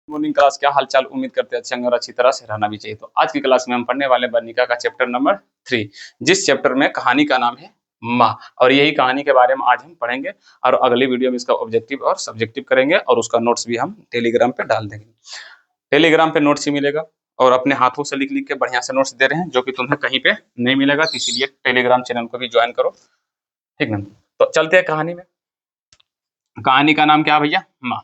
Morning class, क्या हालचाल। उम्मीद करते हैं अच्छे होंगे और अच्छी तरह से रहना भी चाहिए। तो आज की क्लास में हम पढ़ने वाले वर्णिका का चैप्टर नंबर 3, जिस चैप्टर में कहानी का नाम है माँ, और यही कहानी के बारे में आज हम पढ़ेंगे। और अगली वीडियो में इसका ऑब्जेक्टिव और सब्जेक्टिव करेंगे और उसका नोट्स भी हम टेलीग्राम पे डाल देंगे। टेलीग्राम पे नोट्स ही मिलेगा और अपने हाथों से लिख लिख के बढ़िया से नोट्स दे रहे हैं, जो कि तुम्हें कहीं पे नहीं मिलेगा। तो इसीलिए टेलीग्राम चैनल को भी ज्वाइन करो, ठीक ना। तो चलते हैं कहानी में। कहानी का नाम क्या है भैया? माँ,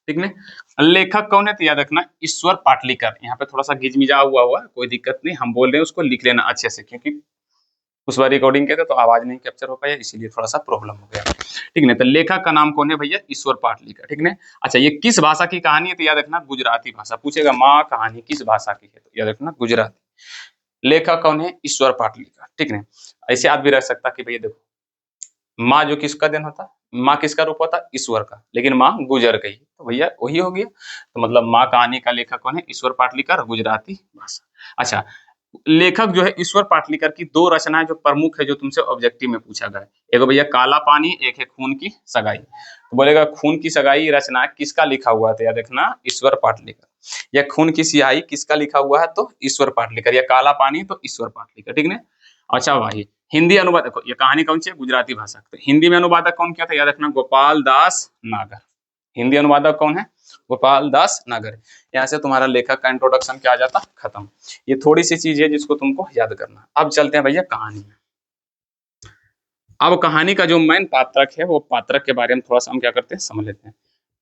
ठीक है। लेखक कौन है तो याद रखना ईश्वर पाटलिकर। यहाँ पे थोड़ा सा घिजमिजा हुआ है, कोई दिक्कत नहीं, हम बोल रहे हैं उसको लिख लेना अच्छे से, क्योंकि उस बार रिकॉर्डिंग के थे तो आवाज नहीं कैप्चर हो पाया, इसीलिए थोड़ा सा प्रॉब्लम हो गया, ठीक है। तो लेखक का नाम कौन है भैया? ईश्वर पाटलिकर, ठीक है। अच्छा, ये किस भाषा की कहानी है तो याद रखना गुजराती भाषा। पूछेगा माँ कहानी किस भाषा की है तो याद रखना गुजराती। लेखक कौन है? ईश्वर पाटलिकर, ठीक है। ऐसे याद भी रह सकता कि भैया देखो, माँ जो किसका दिन होता, माँ किसका रूप होता? ईश्वर का, लेकिन माँ गुजर गई तो भैया वही हो गया। तो मतलब माँ कहानी का लेखक कौन है? ईश्वर पाटलिकर, गुजराती भाषा। अच्छा, लेखक जो है ईश्वर पाटलिकर की दो रचनाएं जो प्रमुख है, जो तुमसे ऑब्जेक्टिव में पूछा गया है, एक भैया काला पानी, एक है खून की सगाई। तो बोलेगा खून की सगाई रचना किसका लिखा हुआ है तो याद रखना ईश्वर पाटलिकर। या खून की सियाही किसका लिखा हुआ है तो ईश्वर पाटलिकर। या काला पानी तो ईश्वर पाटलिकर, ठीक है। अच्छा भाई, हिंदी अनुवाद देखो, ये कहानी कौन सी है? गुजराती भाषा। तो हिंदी में अनुवादक कौन किया था? याद रखना गोपाल दास नागर। हिंदी अनुवादक कौन है? गोपाल दास नागर। यहाँ से तुम्हारा लेखक का इंट्रोडक्शन क्या आ जाता? खत्म। ये थोड़ी सी चीज है जिसको तुमको याद करना। अब चलते हैं भैया कहानी में। अब कहानी का जो मेन पात्रक है, वो पात्रक के बारे में थोड़ा सा हम क्या करते हैं समझ लेते हैं।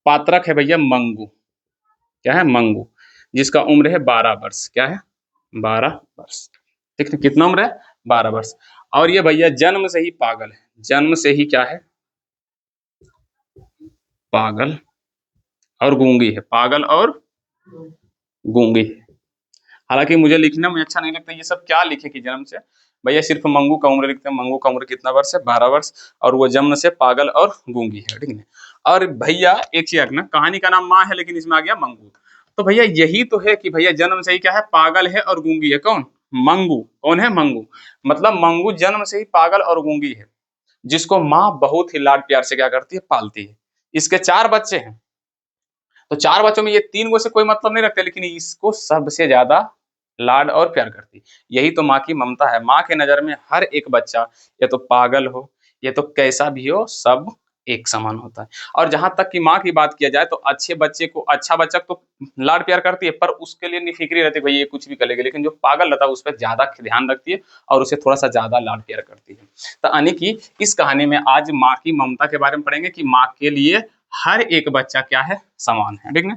पात्रक है भैया मंगू। क्या है? मंगू, जिसका उम्र है 12 वर्ष। क्या है? 12 वर्ष, ठीक है। कितना उम्र है? 12 वर्ष। और ये भैया जन्म से ही पागल है। जन्म से ही क्या है? पागल और गूंगी है। पागल और गूंगी है। हालांकि मुझे लिखने में अच्छा नहीं लगता ये सब क्या लिखे कि जन्म से। भैया सिर्फ मंगू का उम्र लिखते हैं। मंगू का उम्र कितना वर्ष है? 12 वर्ष। और वो जन्म से पागल और गूंगी है, ठीक है। और भैया एक चीज रखना, कहानी का नाम माँ है, लेकिन इसमें आ गया मंगू। तो भैया यही तो है कि भैया जन्म से ही क्या है? पागल है और गूंगी है। कौन? मंगू। कौन है? मंगू। मतलब मंगू जन्म से ही पागल और गूंगी है, जिसको माँ बहुत ही लाड प्यार से क्या करती है? पालती है। इसके 4 बच्चे हैं। तो 4 बच्चों में ये 3 गो से कोई मतलब नहीं रखते, लेकिन इसको सबसे ज्यादा लाड और प्यार करती। यही तो माँ की ममता है। माँ के नजर में हर एक बच्चा, ये तो पागल हो, ये तो कैसा भी हो, सब एक समान होता है। और जहां तक कि माँ की बात किया जाए तो अच्छे बच्चे को, अच्छा बच्चा तो लाड प्यार करती है, पर उसके लिए निफिक्री रहती है भाई ये कुछ भी करेगा, लेकिन जो पागल रहता है उस पर ज्यादा ध्यान रखती है और उसे थोड़ा सा ज्यादा लाड प्यार करती है। तो यानी कि इस कहानी में आज माँ की ममता के बारे में पढ़ेंगे कि माँ के लिए हर एक बच्चा क्या है? समान है, ठीक है।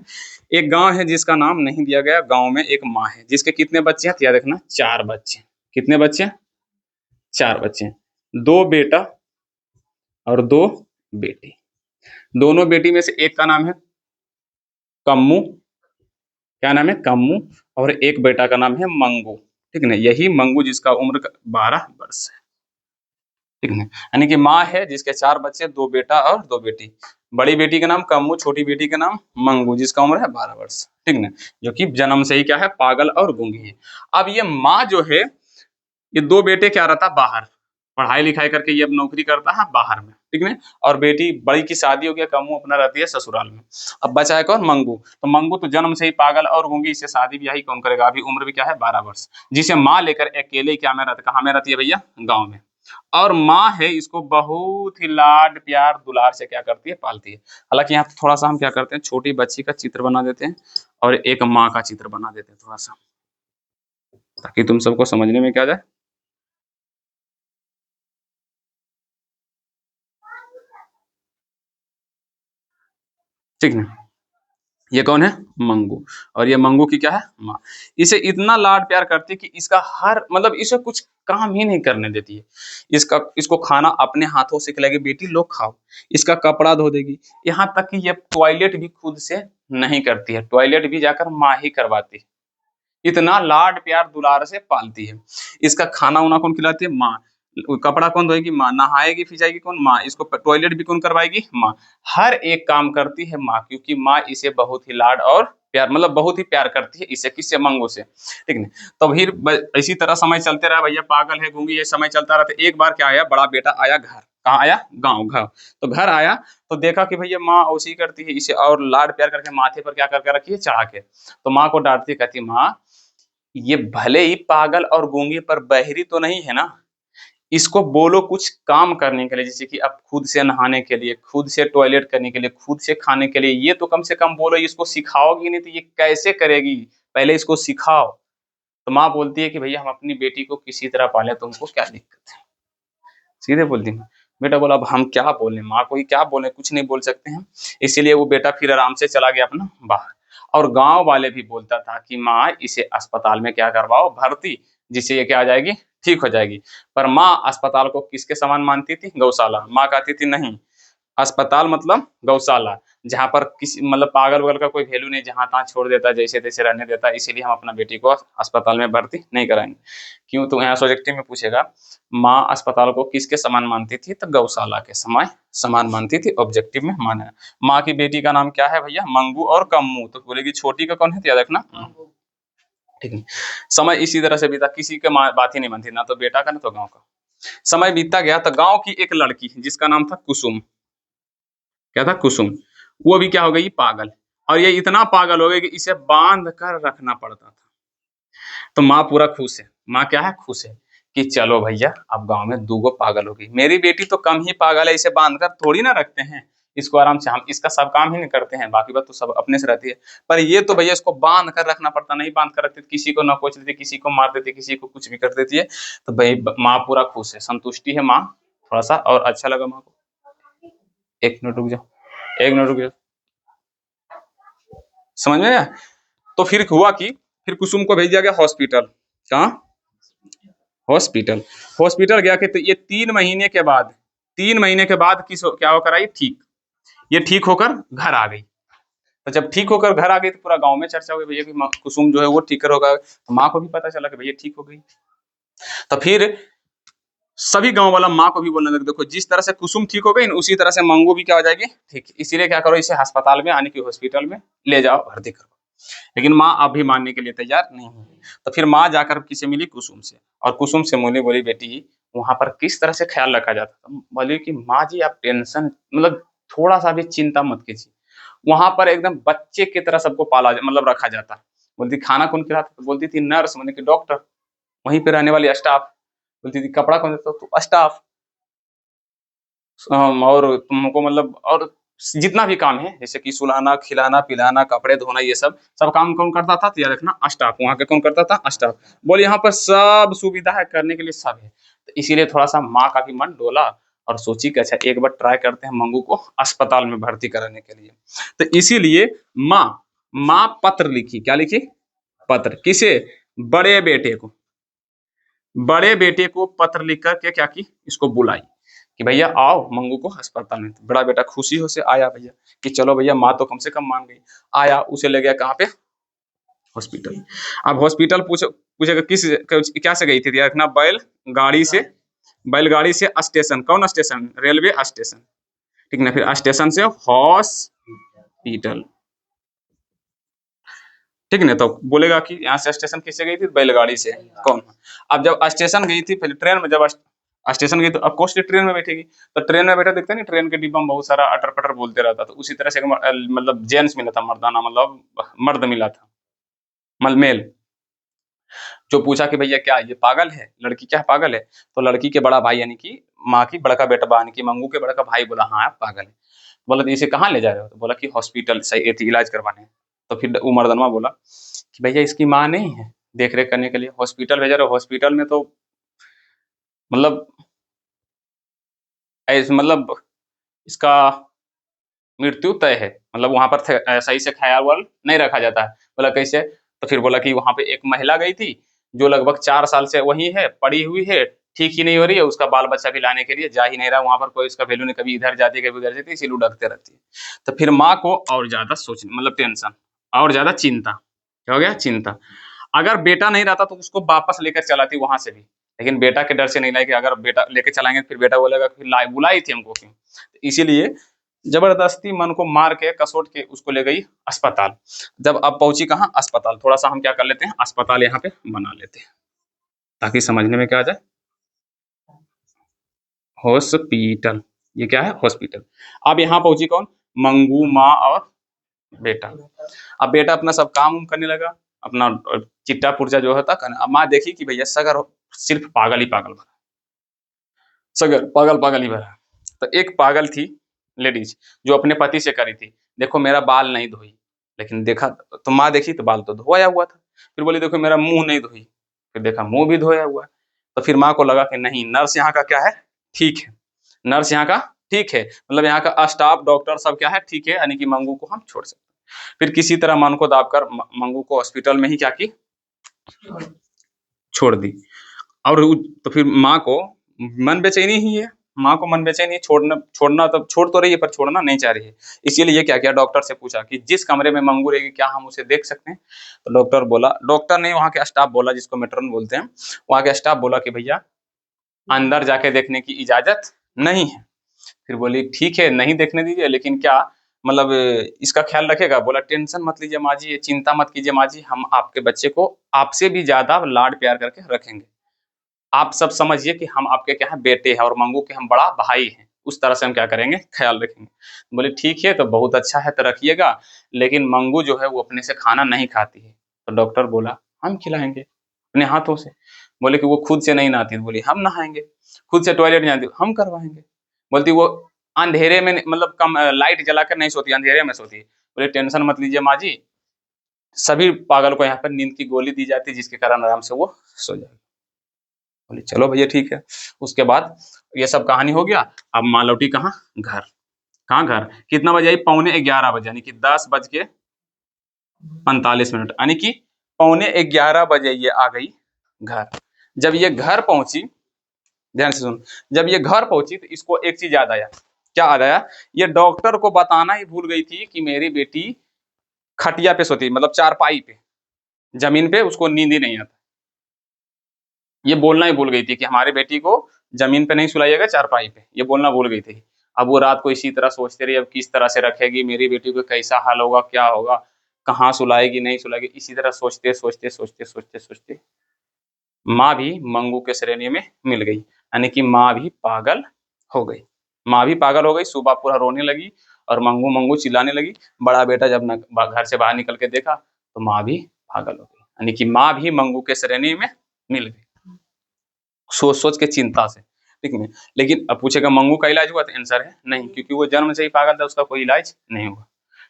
एक गांव है जिसका नाम नहीं दिया गया। गांव में एक माँ है जिसके कितने बच्चे हैं? याद रखना 4 बच्चे। कितने बच्चे? 4 बच्चे। 2 बेटा और 2 बेटी। दोनों बेटी में से एक का नाम है कम्मू। क्या नाम है? कम्मू। और एक बेटा का नाम है मंगू, ठीक है ना। यही मंगू जिसका उम्र 12 वर्ष है, ठीक है। यानी कि माँ है जिसके 4 बच्चे, 2 बेटा और 2 बेटी। बड़ी बेटी का नाम कम्मू, छोटी बेटी का नाम मंगू, जिसका उम्र है 12 वर्ष, ठीक है। जो कि जन्म से ही क्या है? पागल और गूंगी है। अब ये माँ जो है, ये 2 बेटे क्या रहता? बाहर पढ़ाई लिखाई करके ये अब नौकरी करता है बाहर में, ठीक है। और बेटी बड़ी की शादी हो गया, कम्मू अपना रहती है ससुराल में। अब बचा है कौन? मंगू। तो मंगू तो जन्म से ही पागल और गूंगी, इससे शादी ब्याह कौन करेगा? अभी उम्र भी क्या है? 12 वर्ष। जिसे माँ लेकर अकेले क्या में रहता, कहाँ में रहती है भैया? गाँव में। और माँ है इसको बहुत ही लाड प्यार दुलार से क्या करती है? पालती है। हालांकि यहाँ थोड़ा सा हम क्या करते हैं, छोटी बच्ची का चित्र बना देते हैं और एक माँ का चित्र बना देते हैं थोड़ा सा, ताकि तुम सबको समझने में क्या जाए। ठीक है, ये कौन है? मंगू। और ये मंगू की क्या है? माँ। इसे इतना लाड प्यार करती है कि इसका हर मतलब इसे कुछ काम ही नहीं करने देती है। इसको खाना अपने हाथों से खिलाएगी, बेटी लो खाओ। इसका कपड़ा धो देगी। यहाँ तक कि ये टॉयलेट भी खुद से नहीं करती है, टॉयलेट भी जाकर माँ ही करवाती है। इतना लाड प्यार दुलार से पालती है। इसका खाना उना कौन खिलाती है? माँ। कपड़ा कौन धोएगी? माँ। नहाएगी फिजाएगी कौन? माँ। इसको टॉयलेट भी कौन करवाएगी? माँ। हर एक काम करती है माँ, क्योंकि माँ इसे बहुत ही लाड और प्यार, मतलब बहुत ही प्यार करती है इसे, किससे? मंगू से, ठीक है। तो फिर इसी तरह समय चलते रहा भैया, पागल है गूंगी, ये समय चलता रहा। तो एक बार क्या आया, बड़ा बेटा आया घर, कहाँ आया? गाँव, घर। तो घर आया तो देखा कि भैया माँ औसी करती है इसे, और लाड प्यार करके माथे पर क्या करके रखी है? चढ़ा के। तो माँ को डांटती है, कहती माँ ये भले ही पागल और गूंगी पर बहरी तो नहीं है ना, इसको बोलो कुछ काम करने के लिए, जैसे कि अब खुद से नहाने के लिए, खुद से टॉयलेट करने के लिए, खुद से खाने के लिए, ये तो कम से कम बोलो। इसको सिखाओगी नहीं तो ये कैसे करेगी? पहले इसको सिखाओ। तो माँ बोलती है कि भैया हम अपनी बेटी को किसी तरह पाले, तुमको क्या दिक्कत है? सीधे बोलती है। बेटा बोला अब हम क्या बोलें, माँ को ही क्या बोले, कुछ नहीं बोल सकते हैं। इसीलिए वो बेटा फिर आराम से चला गया अपना बाहर। और गांव वाले भी बोलता था कि माँ इसे अस्पताल में क्या करवाओ, भर्ती, जिससे ये क्या आ जाएगी? ठीक हो जाएगी। पर माँ अस्पताल को किसके समान मानती थी? गौशाला। माँ कहती थी नहीं, अस्पताल मतलब गौशाला, जहाँ पर किसी मतलब पागल वगल का कोई वैल्यू नहीं, जहाँ तहाँ छोड़ देता है, जैसे तैसे रहने देता है। इसीलिए हम अपना बेटी को अस्पताल में भर्ती नहीं कराएंगे। क्यों? तो यहाँ सब्जेक्टिव में पूछेगा, माँ अस्पताल को किसके समान मानती थी? तो गौशाला के समय समान मानती थी। ऑब्जेक्टिव में माना है। माँ की बेटी का नाम क्या है भैया? मंगू और कम्मू। तो बोलेगी छोटी का कौन है? तो याद रखना, ठीक है। समय इसी तरह से बीता, किसी के बात ही नहीं मानती, ना तो बेटा का ना तो गाँव का। समय बीतता गया तो गाँव की एक लड़की जिसका नाम था कुसुम, क्या था? कुसुम। वो भी क्या हो गई? पागल। और ये इतना पागल हो गई कि इसे बांध कर रखना पड़ता था। तो माँ पूरा खुश है। माँ क्या है? खुश है कि चलो भैया अब गांव में 2 पागल हो गई, मेरी बेटी तो कम ही पागल है, इसे बांध कर थोड़ी ना रखते हैं, इसको आराम से हम इसका सब काम ही नहीं करते हैं, बाकी बात तो सब अपने से रहती है। पर ये तो भैया इसको बांध कर रखना पड़ता, नहीं बांध कर रखते किसी को नकोच देती, किसी को मार देती, किसी को कुछ भी कर देती है। तो भाई माँ पूरा खुश है, संतुष्टि है माँ थोड़ा सा, और अच्छा लगा माँ को। 1 मिनट रुक जाओ, 1 मिनट रुक जाओ, समझ में आया? तो फिर हुआ कि फिर कुसुम को भेज दिया गया हॉस्पिटल। कहाँ? हॉस्पिटल। हॉस्पिटल गया कि तो ये 3 महीने के बाद क्या होकर आई? ठीक। ये ठीक होकर घर आ गई। तो जब ठीक होकर घर आ गई तो पूरा गांव में चर्चा हो गई भैया कि कुसुम जो है वो ठीक होगा। तो माँ को भी पता चला कि भैया ठीक हो गई। तो फिर सभी गांव वाला माँ को भी बोलने लगे, देखो जिस तरह से कुसुम ठीक हो गई उसी तरह से मंगू भी क्या हो जाएगी? ठीक। इसीलिए क्या करो, इसे अस्पताल में यानी कि हॉस्पिटल में ले जाओ, भर्ती करो। लेकिन माँ अब भी मानने के लिए तैयार नहीं हुई। तो फिर माँ जाकर किसे मिली? कुसुम से। और कुसुम से बोली, बोली बेटी वहां पर किस तरह से ख्याल रखा जाता था? बोली कि माँ जी आप टेंशन मतलब थोड़ा सा भी चिंता मत कीजिए, वहां पर एकदम बच्चे की तरह सबको पाला मतलब रखा जाता। बोलती खाना कौन खिलाता? तो बोलती थी नर्स, मैंने कि डॉक्टर, वहीं पे रहने वाली स्टाफ। बोलती थी कपड़ा कौन देता? तो स्टाफ। और तुमको मतलब और जितना भी काम है जैसे कि सुलाना, खिलाना, पिलाना, कपड़े धोना, ये सब काम कौन करता था? तो याद रखना स्टाफ। वहाँ पे कौन करता था? स्टाफ। बोले यहाँ पर सब सुविधा है, करने के लिए सब है। तो इसीलिए थोड़ा सा माँ का भी मन डोला और सोची कि अच्छा एक बार ट्राई करते हैं मंगू को अस्पताल में भर्ती कराने के लिए। तो इसीलिए माँ माँ पत्र लिखी। क्या लिखी? पत्र। किसे? बड़े बेटे को। बड़े बेटे को पत्र लिख करके क्या की? इसको बुलाई कि भैया आओ मंगू को अस्पताल में। तो बड़ा बेटा खुशी हो से आया भैया कि चलो भैया माँ तो कम से कम मान गई। आया, उसे ले गया कहाँ पे? हॉस्पिटल। अब हॉस्पिटल पूछेगा किस क्या से गई थी? रखना बैलगाड़ी से। बैलगाड़ी से स्टेशन। कौन स्टेशन? रेलवे स्टेशन, ठीक ना। फिर स्टेशन से हॉस्पिटल, ठीक ना। तो बोलेगा कि यहाँ से स्टेशन किससे गई थी? बैलगाड़ी से। कौन? अब जब स्टेशन गई थी, फिर ट्रेन में जब स्टेशन गई तो अब कोर्स ट्रेन में बैठेगी। तो ट्रेन में बैठा देखता नहीं, ट्रेन के डिब्बा में बहुत सारा अटर पटर बोलते रहता। तो उसी तरह से मतलब जेंट्स मिला था, मर्दाना मतलब मर्द मिला था, मेल। जो पूछा कि भैया क्या ये पागल है, लड़की क्या पागल है? तो लड़की के बड़ा भाई यानी कि माँ की बड़का बेटा यानी कि मंगू के बड़का भाई बोला हाँ पागल है। बोला तो इसे कहाँ ले जा रहे हो? तो बोला कि हॉस्पिटल सही इलाज करवाने। तो फिर वो मर्दनवा बोला कि भैया इसकी माँ नहीं है देख रेख करने के लिए, हॉस्पिटल भेजा रहे हो। हॉस्पिटल में तो मतलब मतलब इसका मृत्यु तय है, मतलब वहां पर सही से ख्याल वाल नहीं रखा जाता है। बोला कैसे? तो फिर बोला कि वहां पे एक महिला गई थी जो लगभग 4 साल से वही है, पड़ी हुई है, ठीक ही नहीं हो रही है, उसका बाल बच्चा भी लाने के लिए जा ही नहीं रहा, वहां पर कोई उसका वैल्यू नहीं, कभी इधर जाती है कभी उधर जाती है, इसीलिए उड़कते रहती है। तो फिर माँ को और ज्यादा सोचने मतलब टेंशन और ज्यादा चिंता, क्या हो गया? चिंता। अगर बेटा नहीं रहता तो उसको वापस लेकर चलाती वहां से भी, लेकिन बेटा के डर से नहीं लाई कि अगर बेटा लेके चलाएंगे फिर बेटा बोलेगा कि बुलाई थी हमको क्यों। तो इसीलिए जबरदस्ती मन को मार के कसोट के उसको ले गई अस्पताल। जब अब पहुंची कहाँ, अस्पताल, थोड़ा सा हम क्या कर लेते हैं, अस्पताल यहाँ पे बना लेते हैं ताकि समझने में क्या आ जाए। हॉस्पिटल, ये क्या है, हॉस्पिटल। अब यहाँ पहुंची कौन, मंगू, माँ और बेटा। अब बेटा अपना सब काम करने लगा, अपना चिट्टा पुर्जा जो होता करने। अब माँ देखी कि भैया सगर सिर्फ पागल ही पागल भरा, सगर पागल पागल ही भरा। तो एक पागल थी लेडीज जो अपने पति से करी थी, देखो मेरा बाल नहीं धोई, लेकिन देखा तो माँ देखी तो बाल तो धोया हुआ था। फिर बोली देखो मेरा मुंह नहीं धोई, फिर देखा मुंह भी धोया हुआ है। तो फिर माँ को लगा कि नहीं, नर्स यहाँ का क्या है, ठीक है, नर्स यहाँ का ठीक है, मतलब यहाँ का स्टाफ डॉक्टर सब क्या है, ठीक है, यानी कि मंगू को हम छोड़ सकते हैं। फिर किसी तरह मन को दाबकर मंगू को हॉस्पिटल में ही क्या की, छोड़ दी। और तो फिर माँ को मन बेचैनी ही है, माँ को मन बेचैनी, छोड़ना तो छोड़ तो रही है पर छोड़ना नहीं चाह रही है। इसीलिए क्या किया, डॉक्टर से पूछा कि जिस कमरे में मंगू रहेगी क्या हम उसे देख सकते हैं। तो डॉक्टर बोला, डॉक्टर नहीं, वहाँ के स्टाफ बोला, जिसको मेट्रन बोलते हैं, वहाँ के स्टाफ बोला कि भैया अंदर जाके देखने की इजाजत नहीं है। फिर बोली ठीक है नहीं देखने दीजिए, लेकिन क्या मतलब इसका ख्याल रखेगा। बोला टेंशन मत लीजिए माँ जी, चिंता मत कीजिए माँ जी, हम आपके बच्चे को आपसे भी ज्यादा लाड प्यार करके रखेंगे। आप सब समझिए कि हम आपके क्या है, बेटे हैं, और मंगू के हम बड़ा भाई हैं, उस तरह से हम क्या करेंगे, ख्याल रखेंगे। बोले ठीक है, तो बहुत अच्छा है, तो रखिएगा, लेकिन मंगू जो है वो अपने से खाना नहीं खाती है। तो डॉक्टर बोला हम खिलाएंगे अपने हाथों से। बोले कि वो खुद से नहीं नहाती, बोली हम नहाएंगे। खुद से टॉयलेट नहीं जाती, हम करवाएंगे। बोलती वो अंधेरे में मतलब कम लाइट जलाकर नहीं सोती, अंधेरे में सोती है। बोले टेंशन मत लीजिए माँ जी, सभी पागल को यहाँ पर नींद की गोली दी जाती है जिसके कारण आराम से वो सो जाए। बोले चलो भैया ठीक है। उसके बाद ये सब कहानी हो गया। अब माँ लौटी कहाँ, घर। कहाँ घर, कितना बजे आई, 11:45 यानी कि 10:45, यानी कि 11:45 बजे ये आ गई घर। जब ये घर पहुंची, ध्यान से सुन, जब ये घर पहुंची तो इसको एक चीज याद आया। क्या याद आया, ये डॉक्टर को बताना ही भूल गई थी कि मेरी बेटी खटिया पे सोती, मतलब चारपाई पे, जमीन पे उसको नींद ही नहीं आता। ये बोलना ही भूल गई थी कि हमारे बेटी को जमीन पे नहीं सुलाइएगा, चारपाई पे, ये बोलना भूल गई थी। अब वो रात को इसी तरह सोचते रही, अब किस तरह से रखेगी मेरी बेटी को, कैसा हाल होगा, क्या होगा, कहाँ सुलाएगी नहीं सुलाएगी, इसी तरह सोचते सोचते सोचते सोचते सोचते माँ भी मंगू के श्रेणी में मिल गई, यानी कि माँ भी पागल हो गई। माँ भी पागल हो गई, सुबह पूरा रोने लगी और मंगू मंगू चिल्लाने लगी। बड़ा बेटा जब घर से बाहर निकल के देखा तो माँ भी पागल हो गई, यानी कि माँ भी मंगू के श्रेणी में मिल गई, सोच सोच के चिंता से, ठीक है। लेकिन अब पूछेगा मंगू का इलाज हुआ, तो आंसर है नहीं, क्योंकि वो जन्म से ही पागल था, उसका कोई इलाज नहीं हुआ,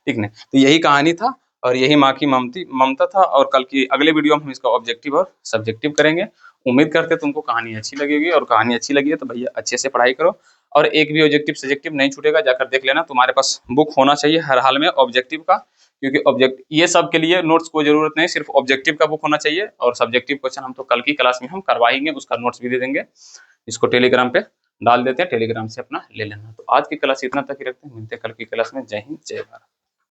ठीक है। तो यही कहानी था और यही माँ की ममता था। और कल की अगले वीडियो में हम इसका ऑब्जेक्टिव और सब्जेक्टिव करेंगे। उम्मीद करते तुमको कहानी अच्छी लगेगी, और कहानी अच्छी लगी है तो भैया अच्छे से पढ़ाई करो, और एक भी ऑब्जेक्टिव सब्जेक्टिव नहीं छूटेगा, जाकर देख लेना। तुम्हारे पास बुक होना चाहिए हर हाल में ऑब्जेक्टिव का, क्योंकि ऑब्जेक्ट ये सब के लिए नोट्स को जरूरत नहीं, सिर्फ ऑब्जेक्टिव का बुक होना चाहिए। और सब्जेक्टिव क्वेश्चन हम तो कल की क्लास में हम करवाएंगे, उसका नोट्स भी दे देंगे, इसको टेलीग्राम पे डाल देते हैं, टेलीग्राम से अपना ले लेना। तो आज की क्लास इतना तक ही रखते हैं, मिलते हैं कल की क्लास में। जय हिंद, जय भारत।